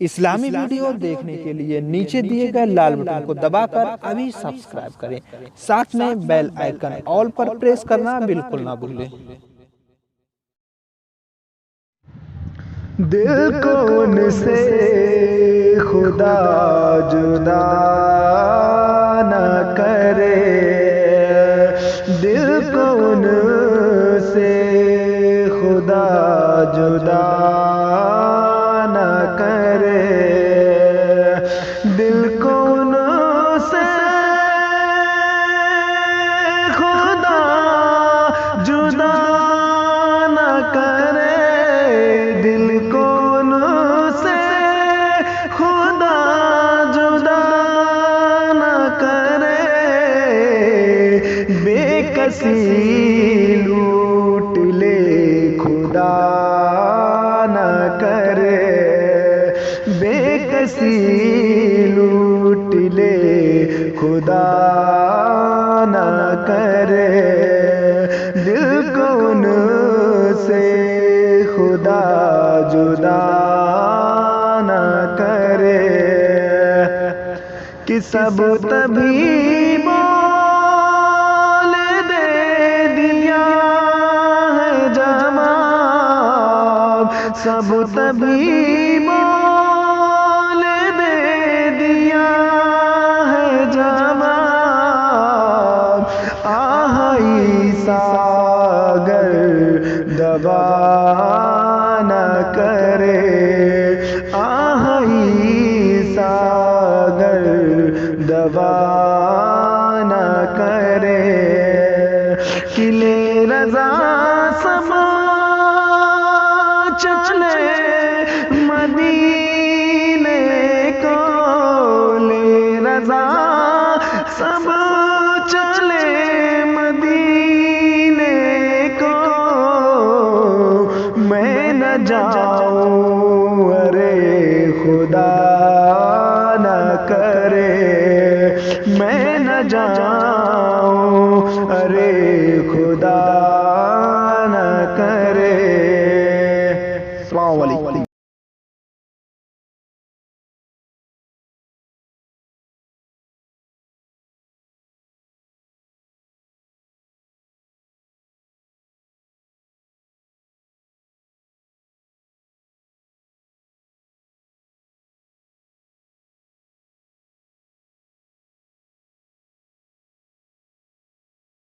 اسلامی ویڈیو دیکھنے کے لیے نیچے دیے گئے لال بٹن کو دبا کر ابھی سبسکرائب کریں، ساتھ میں بیل آئیکن آل پر پریس کرنا بالکل نہ بھولیں۔ دل کو ان سے خدا جدا نہ کرے، دل کو ان سے خدا جدا نہ کرے، دل کو ان سے خدا جدا نہ کرے، دل کو ان سے خدا جدا نہ کرے، بے کسی لوٹ لے خدا نہ کرے، بے کسی لوٹ لے خدا نہ کرے، دل کو ان سے خدا جدا نہ کرے، کہ سب تبھی بول دے دیا ہے جواب، سب تبھی بول دے دیا ہے جواب، آہ عیسیٰ اگر دبا نہ کرے، آہ عیسیٰ اگر دبا نہ کرے، قلعے رضا سب چلے مدینے کو، لے رضا سب چلے مدینے کو، میں نہ جاؤں ارے خدا نہ کرے، میں نہ جاؤں ارے خدا نہ کرے۔ السلام علیکم۔